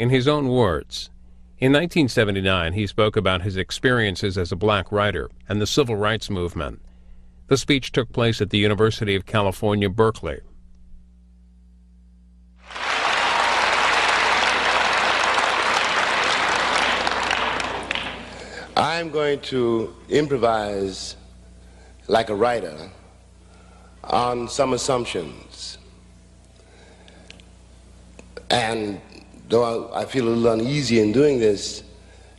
In his own words, in 1979, he spoke about his experiences as a black writer and the civil rights movement. The speech took place at the University of California, Berkeley. I'm going to improvise like a writer on some assumptions. And though I feel a little uneasy in doing this,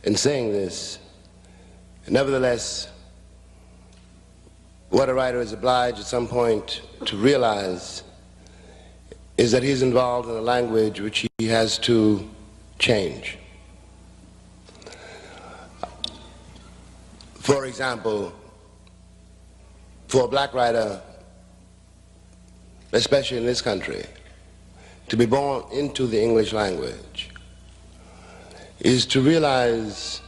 in saying this, nevertheless, what a writer is obliged at some point to realize is that he's involved in a language which he has to change. For example, for a black writer, especially in this country, to be born into the English language is to realize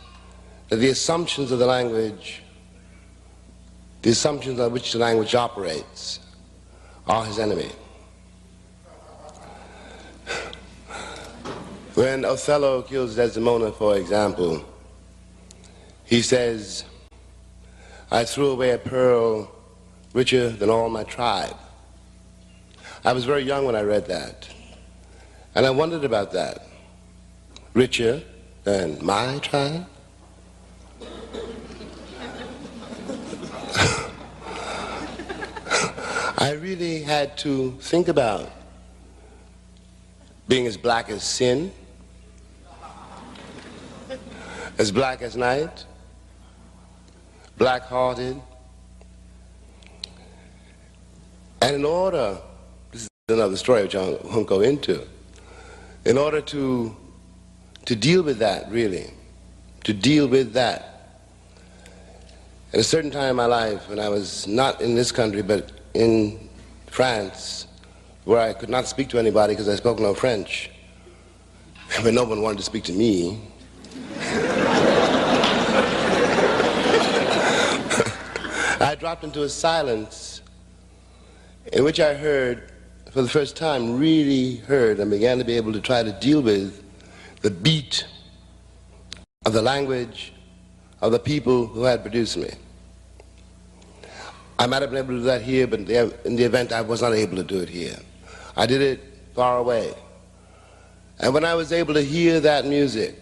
that the assumptions of the language, the assumptions on which the language operates, are his enemy. When Othello kills Desdemona, for example, he says, "I threw away a pearl richer than all my tribe." I was very young when I read that, and I wondered about that. Richer than my tribe? I really had to think about being as black as sin, as black as night, black-hearted. And in order, this is another story which I won't go into, in order to deal with that, really, to deal with that, at a certain time in my life, when I was not in this country, but in France, where I could not speak to anybody because I spoke no French, but no one wanted to speak to me, I dropped into a silence in which I heard, for the first time, really heard and began to be able to try to deal with the beat of the language of the people who had produced me. I might have been able to do that here, but in the event I was not able to do it here. I did it far away. And when I was able to hear that music,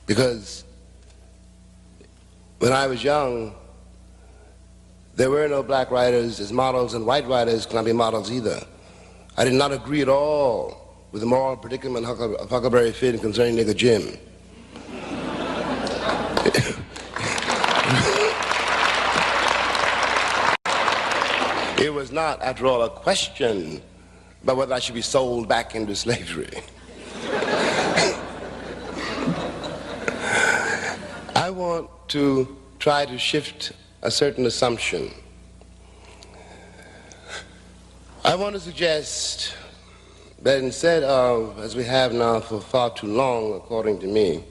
because when I was young, there were no black writers as models, and white writers could not be models either. I did not agree at all with the moral predicament of Huckleberry Finn concerning Nigger Jim. It was not, after all, a question about whether I should be sold back into slavery. I want to try to shift a certain assumption. I want to suggest that instead of, as we have now for far too long, according to me,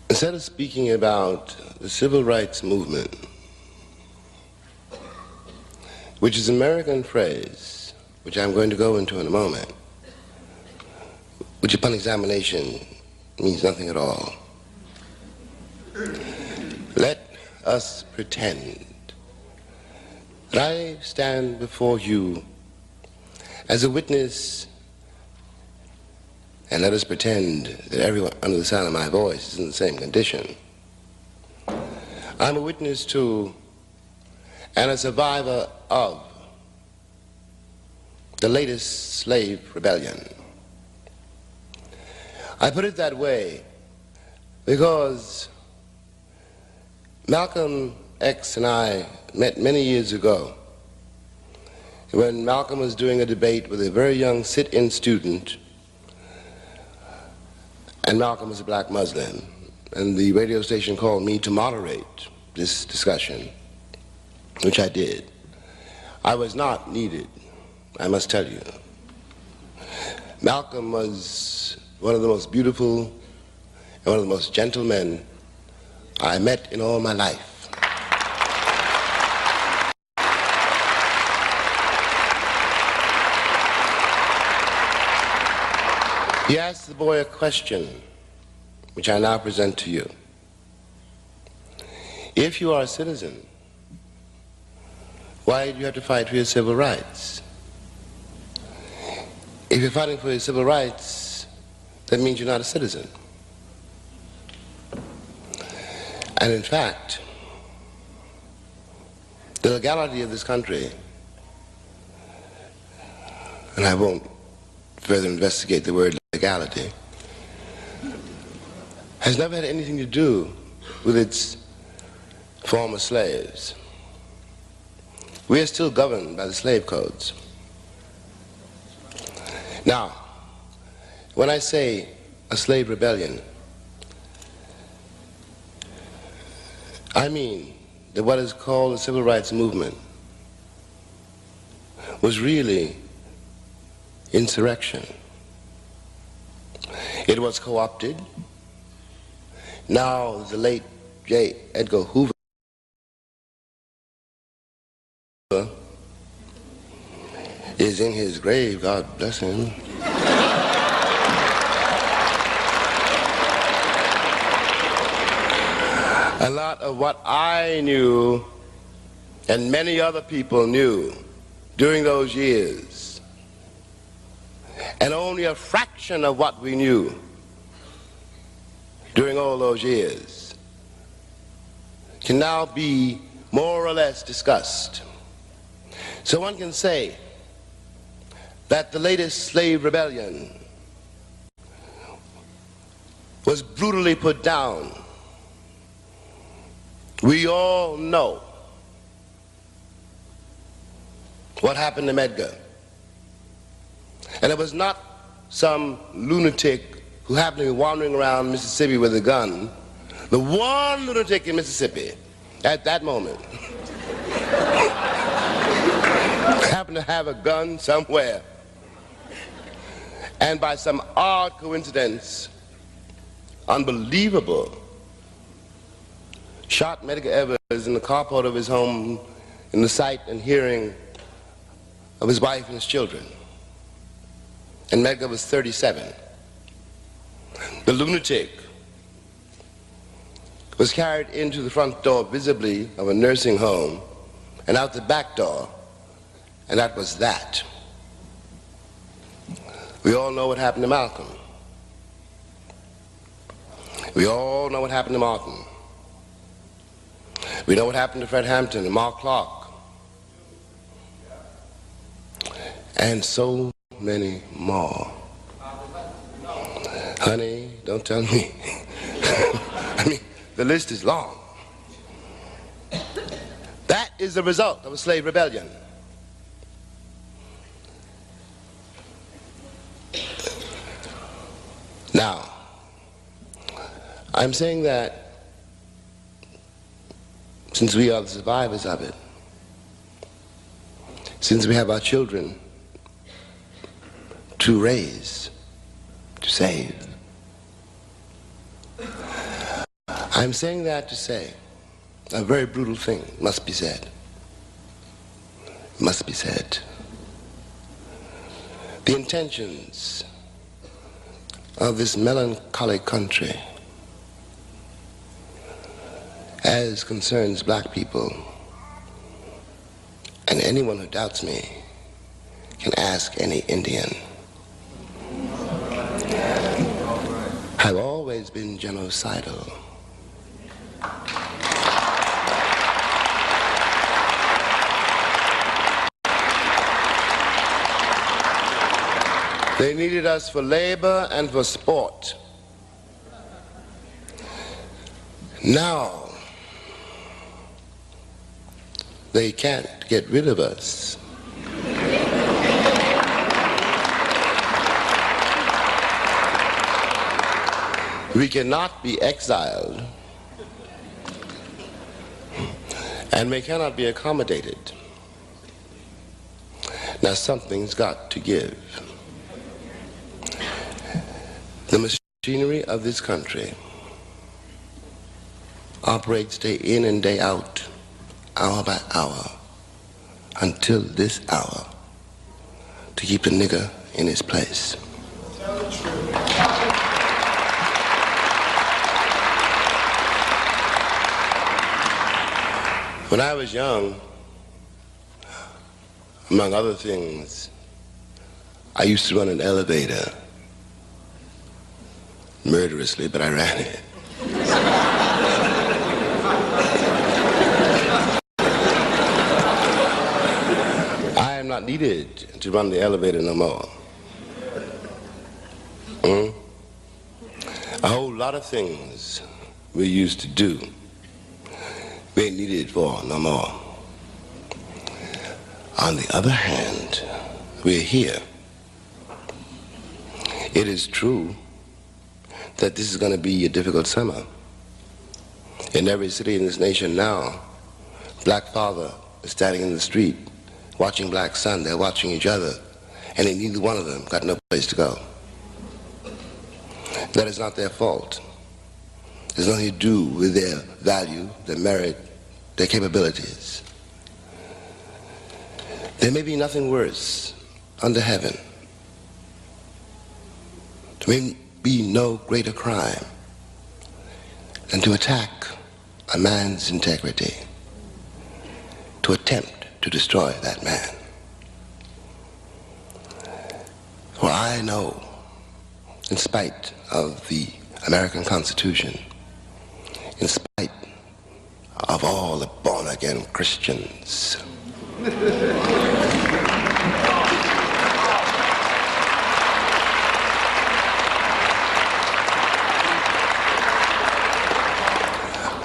instead of speaking about the civil rights movement, which is an American phrase, which I'm going to go into in a moment, which upon examination means nothing at all. Let us pretend that I stand before you as a witness, and let us pretend that everyone under the sound of my voice is in the same condition. I'm a witness to and a survivor of the latest slave rebellion. I put it that way because Malcolm X and I met many years ago when Malcolm was doing a debate with a very young sit-in student, and Malcolm was a black Muslim, and the radio station called me to moderate this discussion, which I did. I was not needed, I must tell you. Malcolm was one of the most beautiful and one of the most gentle men I met in all my life. He asked the boy a question, which I now present to you. If you are a citizen, why do you have to fight for your civil rights? If you're fighting for your civil rights, that means you're not a citizen. And in fact, the legality of this country, and I won't further investigate the word legality, has never had anything to do with its former slaves. We are still governed by the slave codes. Now, when I say a slave rebellion, I mean that what is called the civil rights movement was really insurrection. It was co-opted. Now the late J. Edgar Hoover is in his grave, God bless him. A lot of what I knew and many other people knew during those years, and only a fraction of what we knew during all those years, can now be more or less discussed. So one can say that the latest slave rebellion was brutally put down. We all know what happened to Medgar. And it was not some lunatic who happened to be wandering around Mississippi with a gun. The one lunatic in Mississippi at that moment happened to have a gun somewhere. And by some odd coincidence, unbelievable, shot Medgar Evers in the carport of his home in the sight and hearing of his wife and his children. And Medgar was 37. The lunatic was carried into the front door visibly of a nursing home and out the back door, and that was that. We all know what happened to Malcolm. We all know what happened to Martin. We know what happened to Fred Hampton and Mark Clark. And so many more. Honey, don't tell me. I mean, the list is long. That is the result of a slave rebellion. Now, I'm saying that since we are the survivors of it, since we have our children to raise, to save, I'm saying that to say a very brutal thing must be said. Must be said. The intentions of this melancholy country as concerns black people, and anyone who doubts me can ask any Indian, have always been genocidal. They needed us for labor and for sport. Now, they can't get rid of us. We cannot be exiled, and we cannot be accommodated. Now something's got to give. The machinery of this country operates day in and day out, hour by hour, until this hour, to keep the nigger in his place. When I was young, among other things, I used to run an elevator murderously, but I ran it. I am not needed to run the elevator no more. A whole lot of things we used to do, we ain't needed for no more. On the other hand, we're here. It is true that this is going to be a difficult summer. In every city in this nation now, black father is standing in the street watching black son. They're watching each other, and neither one of them got no place to go. That is not their fault. There's nothing to do with their value, their merit, their capabilities. There may be nothing worse under heaven. There may be no greater crime than to attack a man's integrity, to attempt to destroy that man. For I know, in spite of the American Constitution, in spite of all the born-again Christians,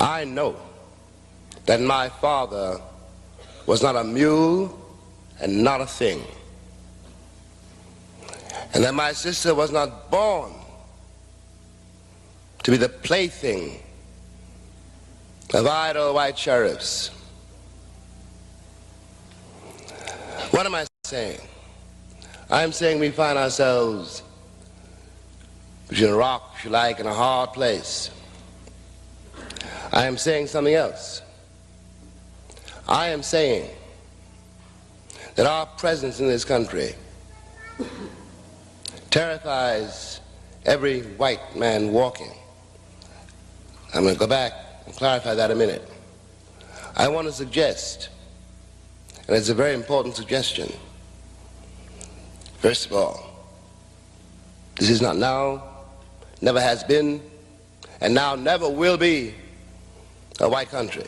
I know that my father was not a mule and not a thing, and that my sister was not born to be the plaything of idle white sheriffs. What am I saying? I'm saying we find ourselves between a rock, if you like, and a hard place. I am saying something else. I am saying that our presence in this country terrifies every white man walking. I'm going to go back and clarify that in a minute. I want to suggest, and it's a very important suggestion, first of all, this is not now, never has been, and now never will be a white country.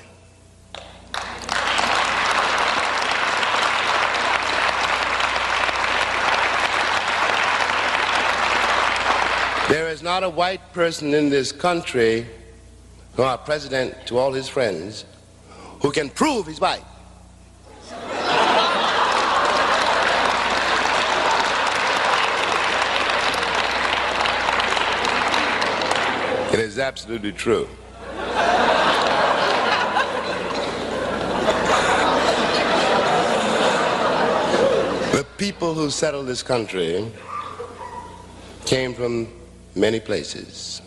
There is not a white person in this country, from our president to all his friends, who can prove he's white. It is absolutely true. The people who settled this country came from many places,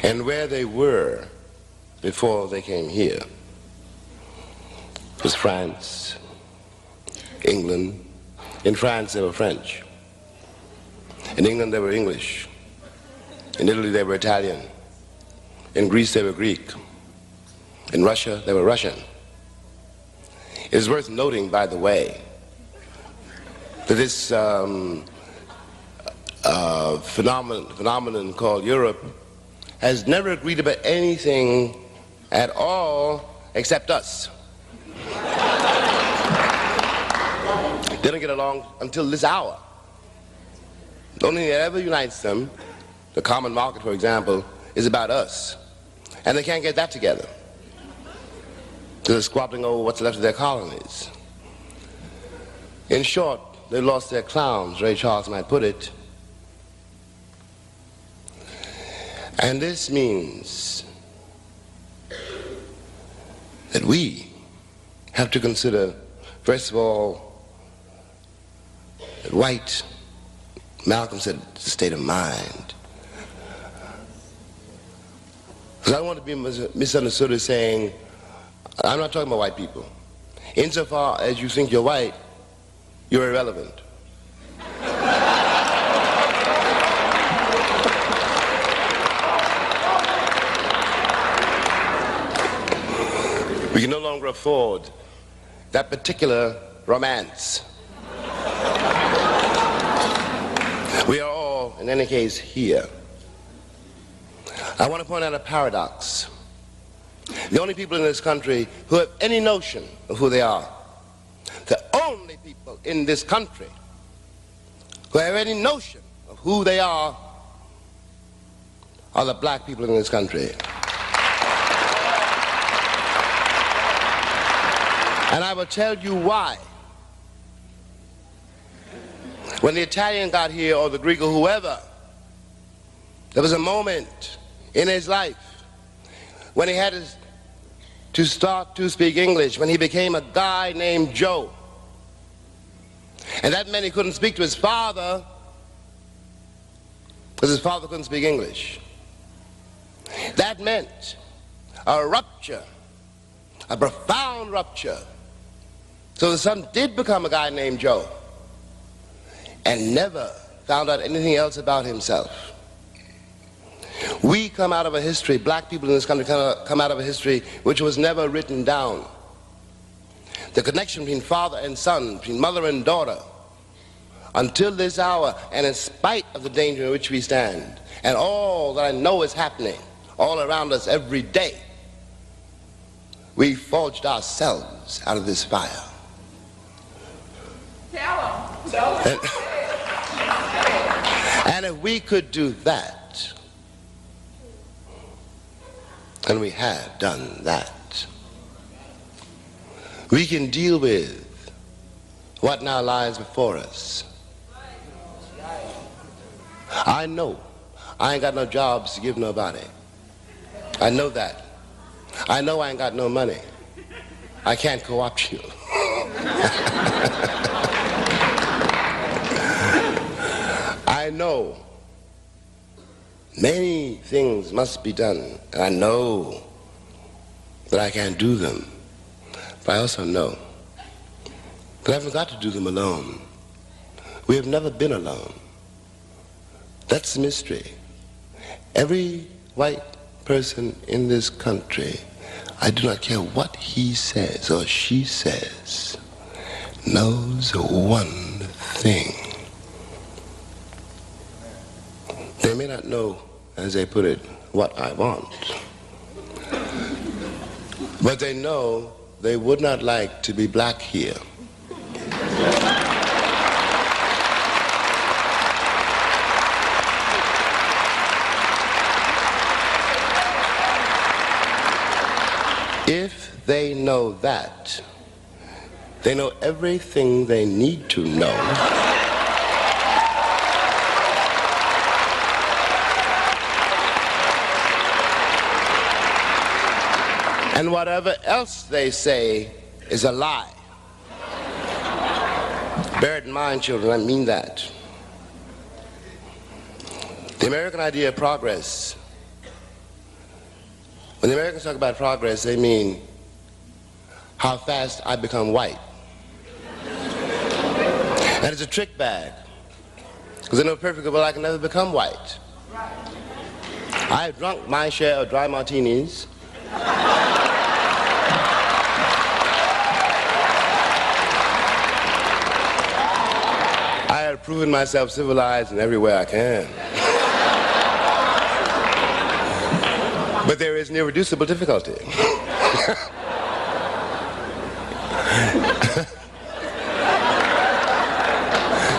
and where they were before they came here was France, England. In France they were French. In England they were English. In Italy they were Italian. In Greece they were Greek. In Russia they were Russian. It is worth noting, by the way, that this phenomenon called Europe has never agreed about anything at all except us. They don't get along until this hour. The only thing that ever unites them, the common market, for example, is about us. And they can't get that together. They're squabbling over what's left of their colonies. In short, they lost their clowns, Ray Charles might put it. And this means that we have to consider, first of all, that white, Malcolm said, it's a state of mind. Because I don't want to be misunderstood as saying, I'm not talking about white people. Insofar as you think you're white, you're irrelevant. We can no longer longer afford that particular romance. We are all, in any case, here. I want to point out a paradox. The only people in this country who have any notion of who they are, the only people in this country who have any notion of who they are the black people in this country. And I will tell you why. When the Italian got here, or the Greek, or whoever, there was a moment in his life when he had to start to speak English, when he became a guy named Joe. And that meant he couldn't speak to his father because his father couldn't speak English. That meant a rupture, a profound rupture. So the son did become a guy named Joe and never found out anything else about himself. We come out of a history, black people in this country come out of a history which was never written down. The connection between father and son, between mother and daughter, until this hour, and in spite of the danger in which we stand, and all that I know is happening all around us every day, we forged ourselves out of this fire. And if we could do that, and we have done that, we can deal with what now lies before us. I know I ain't got no jobs to give nobody. I know that. I know I ain't got no money. I can't co-opt you. I know many things must be done, and I know that I can't do them. But I also know that I haven't got to do them alone. We have never been alone. That's the mystery. Every white person in this country, I do not care what he says or she says, knows one thing. They may not know, as they put it, what I want, but they know they would not like to be black here. If they know that, they know everything they need to know. And whatever else they say is a lie. Bear it in mind, children, I mean that. The American idea of progress, when the Americans talk about progress, they mean how fast I become white. And it's a trick bag, because they know perfectly well I can never become white. I have drunk my share of dry martinis. I have proven myself civilized in every way I can. But there is an irreducible difficulty.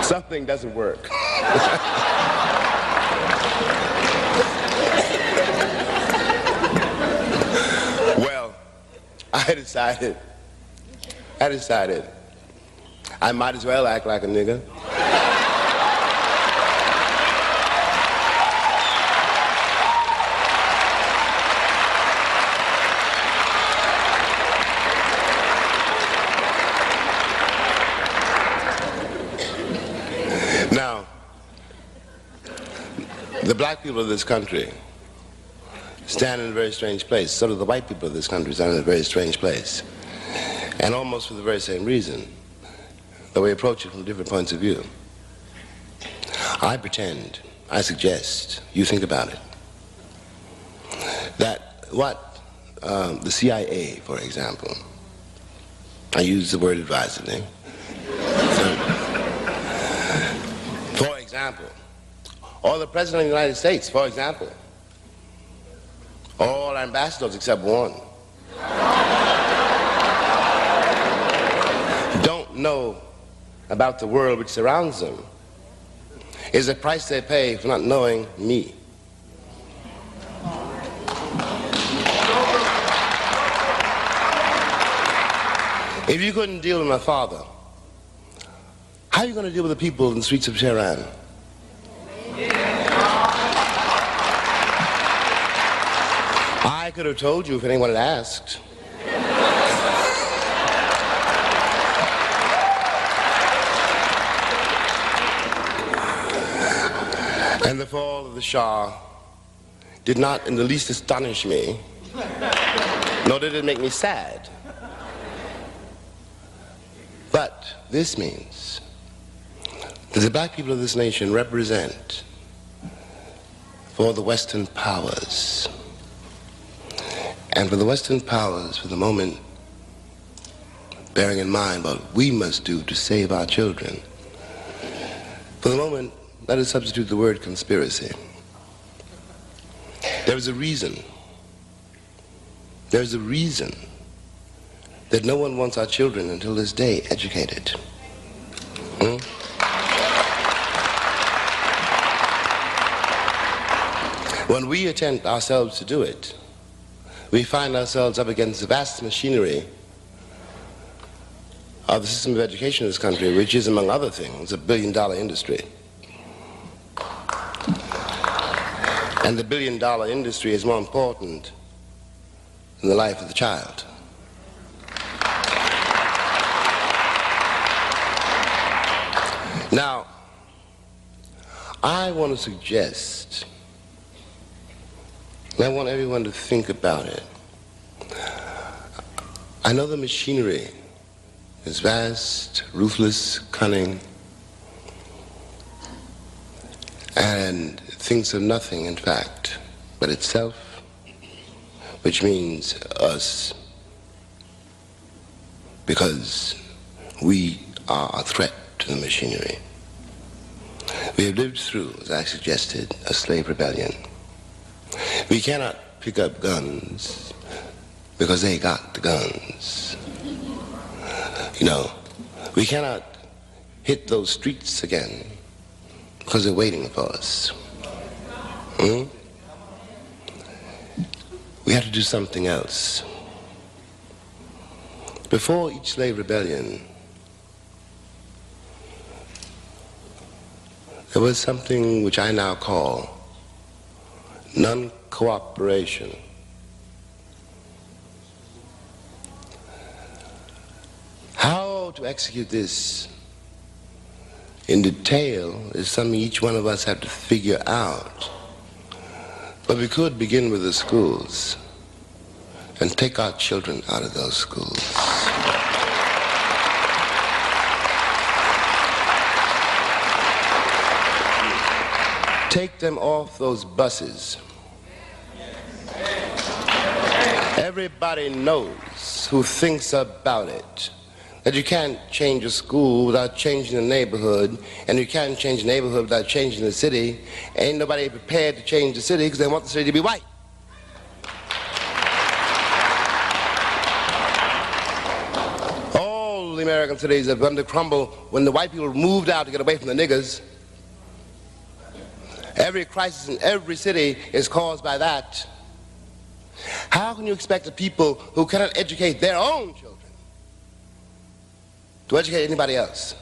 Something doesn't work. Well, I decided I might as well act like a nigger. Now, the black people of this country stand in a very strange place. So do the white people of this country stand in a very strange place. And almost for the very same reason, though we approach it from different points of view. I pretend, I suggest, you think about it, that what the CIA, for example, I use the word advisedly. For example, or the President of the United States, for example, all ambassadors except one don't know about the world which surrounds them. Is the price they pay for not knowing me. If you couldn't deal with my father, how are you going to deal with the people in the streets of Tehran? I could have told you if anyone had asked. And the fall of the Shah did not in the least astonish me, nor did it make me sad. But this means that the black people of this nation represent for the Western powers. And for the Western powers, for the moment, bearing in mind what we must do to save our children, for the moment, let us substitute the word conspiracy. There is a reason. There is a reason that no one wants our children until this day educated. When we attempt ourselves to do it, we find ourselves up against the vast machinery of the system of education in this country, which is, among other things, a billion-dollar industry. And the billion-dollar industry is more important than the life of the child. Now, I want to suggest, and I want everyone to think about it. I know the machinery is vast, ruthless, cunning, and thinks of nothing, in fact, but itself, which means us, because we are a threat to the machinery. We have lived through, as I suggested, a slave rebellion. We cannot pick up guns because they got the guns. You know, we cannot hit those streets again because they're waiting for us. We have to do something else. Before each slave rebellion, there was something which I now call non-cooperation. How to execute this in detail is something each one of us have to figure out. But we could begin with the schools and take our children out of those schools. Take them off those buses. Everybody knows who thinks about it that you can't change a school without changing the neighborhood, and you can't change the neighborhood without changing the city. Ain't nobody prepared to change the city because they want the city to be white. All the American cities have begun to crumble when the white people moved out to get away from the niggers. Every crisis in every city is caused by that. How can you expect the people who cannot educate their own children to educate anybody else?